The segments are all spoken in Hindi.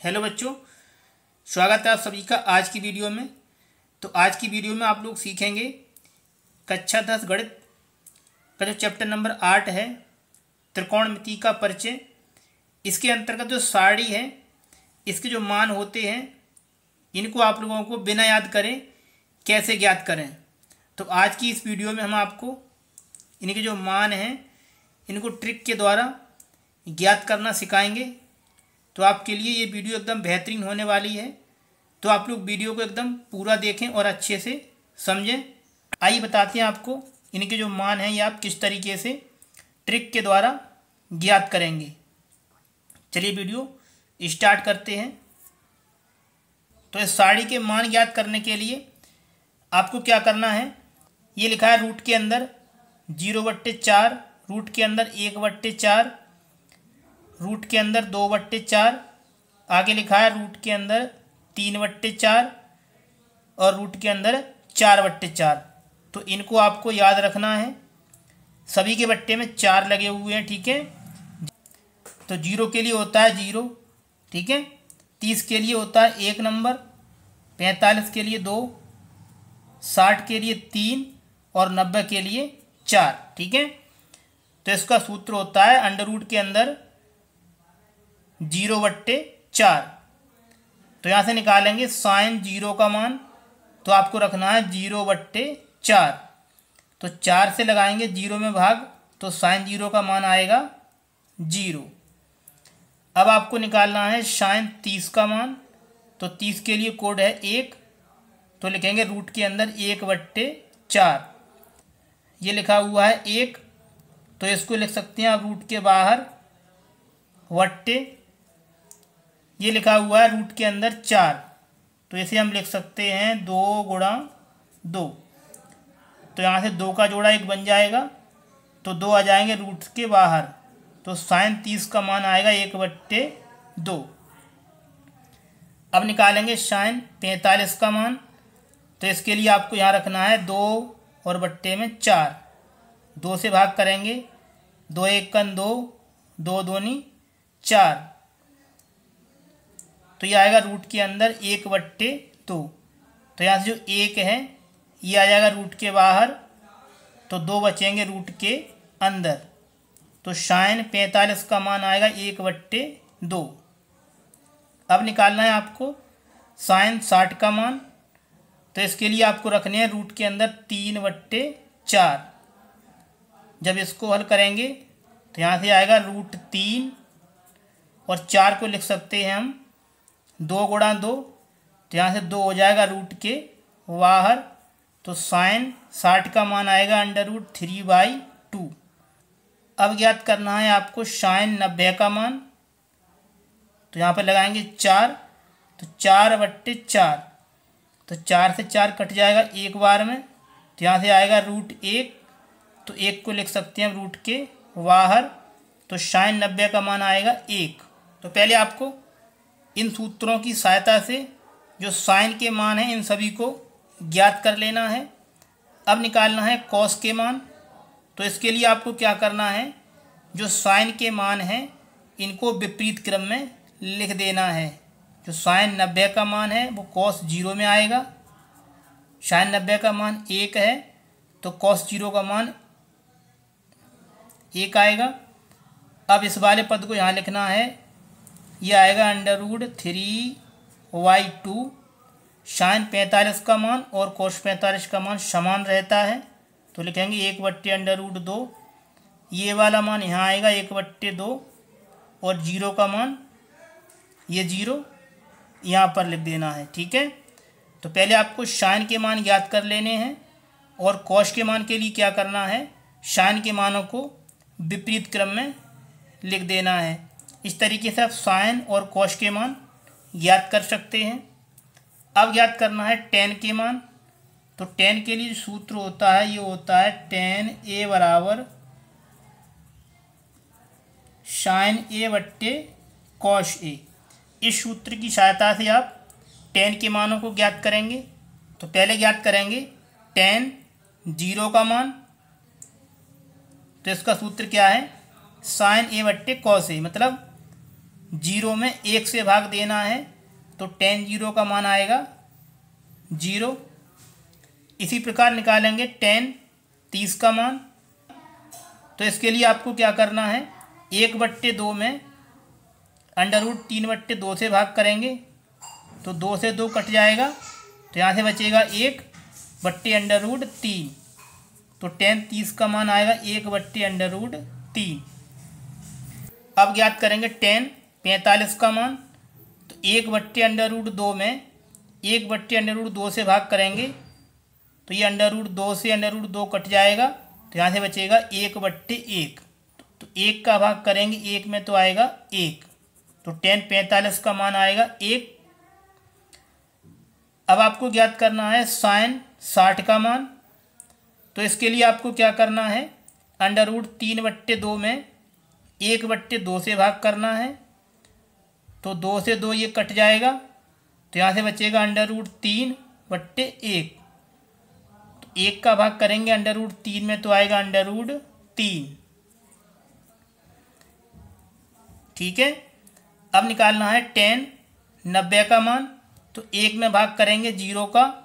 हेलो बच्चों, स्वागत है आप सभी का आज की वीडियो में। तो आज की वीडियो में आप लोग सीखेंगे कक्षा 10 गणित का जो चैप्टर नंबर 8 है, त्रिकोणमिति का परिचय। इसके अंतर्गत जो सारणी है, इसके जो मान होते हैं, इनको आप लोगों को बिना याद करें कैसे ज्ञात करें। तो आज की इस वीडियो में हम आपको इनके जो मान हैं, इनको ट्रिक के द्वारा ज्ञात करना सिखाएंगे। तो आपके लिए ये वीडियो एकदम बेहतरीन होने वाली है। तो आप लोग वीडियो को एकदम पूरा देखें और अच्छे से समझें। आइए बताते हैं आपको इनके जो मान हैं ये आप किस तरीके से ट्रिक के द्वारा ज्ञात करेंगे। चलिए वीडियो स्टार्ट करते हैं। तो इस सारणी के मान ज्ञात करने के लिए आपको क्या करना है, ये लिखा है रूट के अंदर 0/4, रूट के अंदर 1/4, रूट के अंदर 2/4, आगे लिखा है रूट के अंदर 3/4 और रूट के अंदर 4/4। तो इनको आपको याद रखना है। सभी के बट्टे में 4 लगे हुए हैं, ठीक है। तो 0 के लिए होता है 0, ठीक है। 30 के लिए होता है 1 नंबर, 45 के लिए 2, 60 के लिए 3 और 90 के लिए 4, ठीक है। तो इसका सूत्र होता है अंडर रूट के अंदर 0/4। तो यहाँ से निकालेंगे साइन 0 का मान, तो आपको रखना है 0/4। तो 4 से लगाएंगे 0 में भाग, तो साइन 0 का मान आएगा 0। अब आपको निकालना है साइन 30 का मान। तो 30 के लिए कोड है 1, तो लिखेंगे रूट के अंदर 1/4। ये लिखा हुआ है 1, तो इसको लिख सकते हैं आप रूट के बाहर वट्टे। ये लिखा हुआ है रूट के अंदर 4, तो इसे हम लिख सकते हैं 2 × 2। तो यहाँ से 2 का जोड़ा 1 बन जाएगा, तो 2 आ जाएंगे रूट के बाहर। तो साइन 30 का मान आएगा 1/2। अब निकालेंगे साइन 45 का मान। तो इसके लिए आपको यहाँ रखना है 2 और बट्टे में 4। 2 से भाग करेंगे, 2 1 × 2, 2 दूनी 4। तो ये आएगा रूट के अंदर 1/2। तो यहाँ से जो 1 है ये आ जाएगा रूट के बाहर, तो 2 बचेंगे रूट के अंदर। तो साइन 45 का मान आएगा 1/2। अब निकालना है आपको साइन 60 का मान। तो इसके लिए आपको रखने हैं रूट के अंदर 3/4। जब इसको हल करेंगे तो यहाँ से आएगा रूट 3 और 4 को लिख सकते हैं हम 2 × 2। तो यहाँ से 2 हो जाएगा रूट के बाहर। तो साइन 60 का मान आएगा √3/2। अब ज्ञात करना है आपको साइन 90 का मान। तो यहाँ पर लगाएंगे 4, तो 4/4। तो 4 से 4 कट जाएगा एक बार में, तो यहाँ से आएगा √1। तो 1 को लिख सकते हैं रूट के बाहर। तो साइन 90 का मान आएगा 1। तो पहले आपको इन सूत्रों की सहायता से जो साइन के मान हैं इन सभी को ज्ञात कर लेना है। अब निकालना है कॉस के मान। तो इसके लिए आपको क्या करना है, जो साइन के मान हैं इनको विपरीत क्रम में लिख देना है। जो साइन 90 का मान है वो कॉस 0 में आएगा। साइन 90 का मान 1 है, तो कॉस 0 का मान 1 आएगा। अब इस वाले पद को यहाँ लिखना है, ये आएगा √3/2। साइन 45 का मान और कोस 45 का मान समान रहता है, तो लिखेंगे 1/√2। ये वाला मान यहाँ आएगा 1/2 और 0 का मान ये 0 यहाँ पर लिख देना है, ठीक है। तो पहले आपको साइन के मान ज्ञात कर लेने हैं और कोस के मान के लिए क्या करना है, साइन के मानों को विपरीत क्रम में लिख देना है। इस तरीके से आप साइन और कोस के मान ज्ञात कर सकते हैं। अब ज्ञात करना है टेन के मान। तो टेन के लिए सूत्र होता है, ये होता है tan A = sin A/cos A। इस सूत्र की सहायता से आप tan के मानों को ज्ञात करेंगे। तो पहले ज्ञात करेंगे tan 0 का मान। तो इसका सूत्र क्या है, sin A/cos A, मतलब जीरो में 1 से भाग देना है तो tan 0 का मान आएगा 0। इसी प्रकार निकालेंगे tan 30 का मान। तो इसके लिए आपको क्या करना है, 1/2 में √3/2 से भाग करेंगे तो 2 से 2 कट जाएगा, तो यहाँ से बचेगा 1/√3। तो tan 30 का मान आएगा 1/√3। अब ज्ञात करेंगे tan 45 का मान। तो 1/√2 में 1/√2 से भाग करेंगे तो ये √2 से √2 कट जाएगा, तो यहाँ से बचेगा 1/1। तो 1 का भाग करेंगे 1 में तो आएगा 1। तो tan 45 का मान आएगा 1। अब आपको ज्ञात करना है sin 60 का मान। तो इसके लिए आपको क्या करना है, √3/2 में 1/2 से भाग करना है। तो 2 से 2 ये कट जाएगा, तो यहाँ से बचेगा √3/1। तो 1 का भाग करेंगे √3 में तो आएगा √3। ठीक है। अब निकालना है tan 90 का मान। तो 1 में भाग करेंगे 0 का।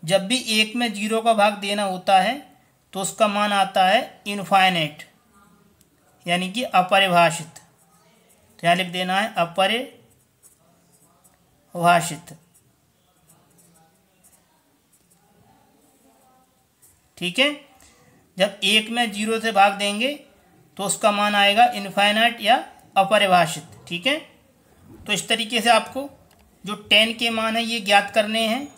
जब भी 1 में 0 का भाग देना होता है तो उसका मान आता है इनफाइनाइट, यानी कि अपरिभाषित। तो यहाँ लिख देना है अपरिभाषित। ठीक है। जब 1 में 0 से भाग देंगे तो उसका मान आएगा इनफाइनाइट या अपरिभाषित। ठीक है। तो इस तरीके से आपको जो tan के मान है ये ज्ञात करने हैं।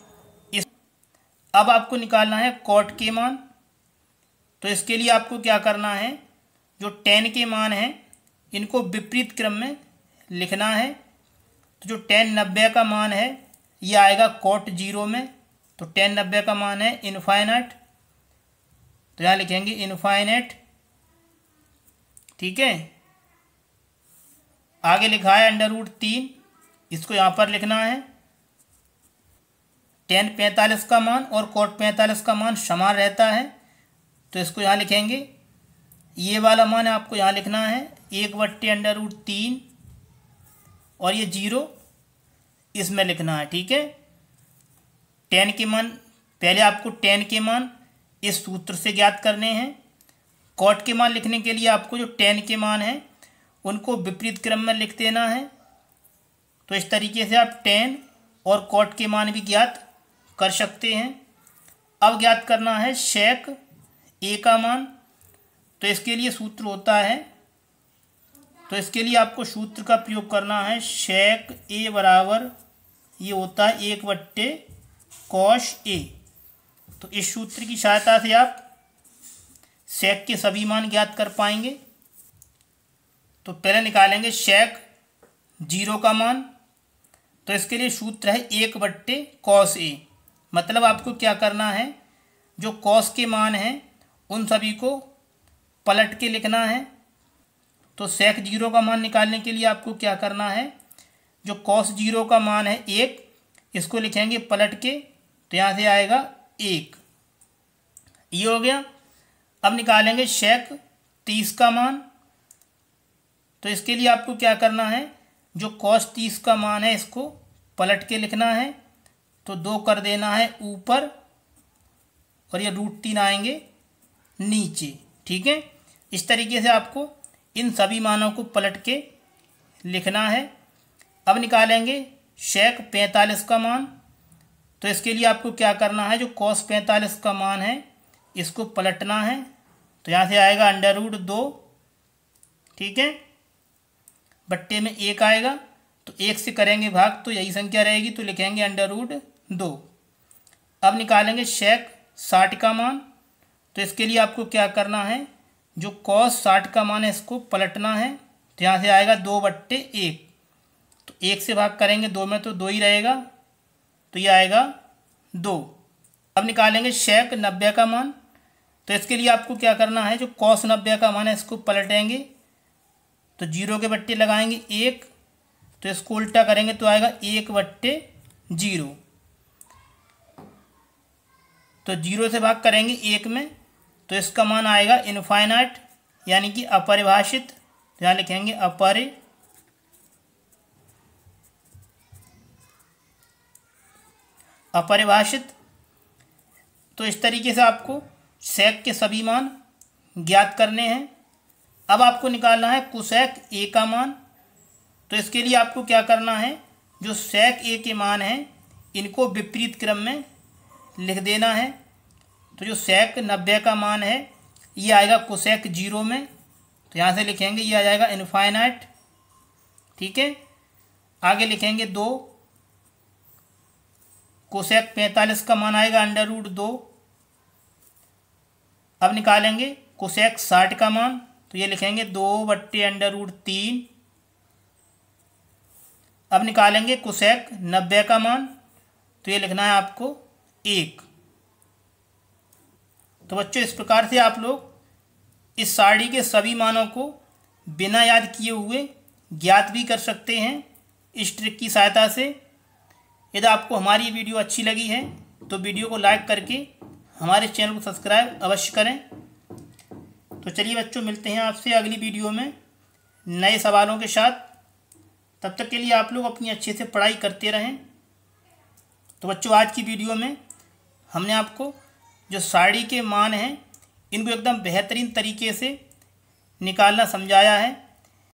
अब आपको निकालना है cot के मान। तो इसके लिए आपको क्या करना है, जो tan के मान है इनको विपरीत क्रम में लिखना है। तो जो tan 90 का मान है ये आएगा cot 0 में। तो tan 90 का मान है इनफाइनाइट, तो यहाँ लिखेंगे इनफाइनाइट। ठीक है। आगे लिखा है √3, इसको यहाँ पर लिखना है। tan 45 का मान और cot 45 का मान समान रहता है, तो इसको यहाँ लिखेंगे। ये वाला मान आपको यहाँ लिखना है 1/√3 और ये 0 इसमें लिखना है। ठीक है। tan के मान पहले आपको tan के मान इस सूत्र से ज्ञात करने हैं। cot के मान लिखने के लिए आपको जो tan के मान है उनको विपरीत क्रम में लिख देना है। तो इस तरीके से आप tan और cot के मान भी ज्ञात कर सकते हैं। अब ज्ञात करना है sec a का मान। तो इसके लिए सूत्र होता है, तो इसके लिए आपको सूत्र का प्रयोग करना है। sec a बराबर ये होता है 1/cos a। तो इस सूत्र की सहायता से आप sec के सभी मान ज्ञात कर पाएंगे। तो पहले निकालेंगे sec 0 का मान। तो इसके लिए सूत्र है 1/cos a। मतलब आपको क्या करना है, जो cos के मान हैं उन सभी को पलट के लिखना है। तो sec 0 का मान निकालने के लिए आपको क्या करना है, जो cos 0 का मान है 1, इसको लिखेंगे पलट के, तो यहाँ से आएगा 1। ये हो गया। अब निकालेंगे sec 30 का मान। तो इसके लिए आपको क्या करना है, जो cos 30 का मान है इसको पलट के लिखना है। तो 2 कर देना है ऊपर और ये √3 आएंगे नीचे। ठीक है। इस तरीके से आपको इन सभी मानों को पलट के लिखना है। अब निकालेंगे sec 45 का मान। तो इसके लिए आपको क्या करना है, जो cos 45 का मान है इसको पलटना है। तो यहाँ से आएगा √2। ठीक है। बट्टे में 1 आएगा, तो 1 से करेंगे भाग तो यही संख्या रहेगी, तो लिखेंगे √2। अब निकालेंगे sec 60 का मान। तो इसके लिए आपको क्या करना है, जो cos 60 का मान है इसको पलटना है। तो यहाँ से आएगा 2/1। तो 1 से भाग करेंगे 2 में तो 2 ही रहेगा, तो ये आएगा 2। अब निकालेंगे sec 90 का मान। तो इसके लिए आपको क्या करना है, जो cos 90 का मान है इसको पलटेंगे। तो 0 के बट्टे लगाएंगे 1, तो इसको उल्टा करेंगे तो आएगा 1/0। तो 0 से भाग करेंगे 1 में, तो इसका मान आएगा इनफाइनाइट यानी कि अपरिभाषित। तो यहाँ लिखेंगे अपरिभाषित। तो इस तरीके से आपको सेक के सभी मान ज्ञात करने हैं। अब आपको निकालना है कोसेक ए का मान। तो इसके लिए आपको क्या करना है, जो सेक ए के मान हैं इनको विपरीत क्रम में लिख देना है। तो जो सेक 90 का मान है ये आएगा कोसेक 0 में, तो यहाँ से लिखेंगे ये आ जाएगा इनफाइनाइट। ठीक है, आगे लिखेंगे 2। कोसेक 45 का मान आएगा √2। अब निकालेंगे कोसेक 60 का मान, तो ये लिखेंगे 2/√3। अब निकालेंगे कोसेक 90 का मान, तो ये लिखना है आपको 1। तो बच्चों इस प्रकार से आप लोग इस सारणी के सभी मानों को बिना याद किए हुए ज्ञात भी कर सकते हैं इस ट्रिक की सहायता से। यदि आपको हमारी वीडियो अच्छी लगी है तो वीडियो को लाइक करके हमारे चैनल को सब्सक्राइब अवश्य करें। तो चलिए बच्चों, मिलते हैं आपसे अगली वीडियो में नए सवालों के साथ। तब तक के लिए आप लोग अपनी अच्छे से पढ़ाई करते रहें। तो बच्चों आज की वीडियो में हमने आपको जो सारणी के मान हैं इनको एकदम बेहतरीन तरीके से निकालना समझाया है।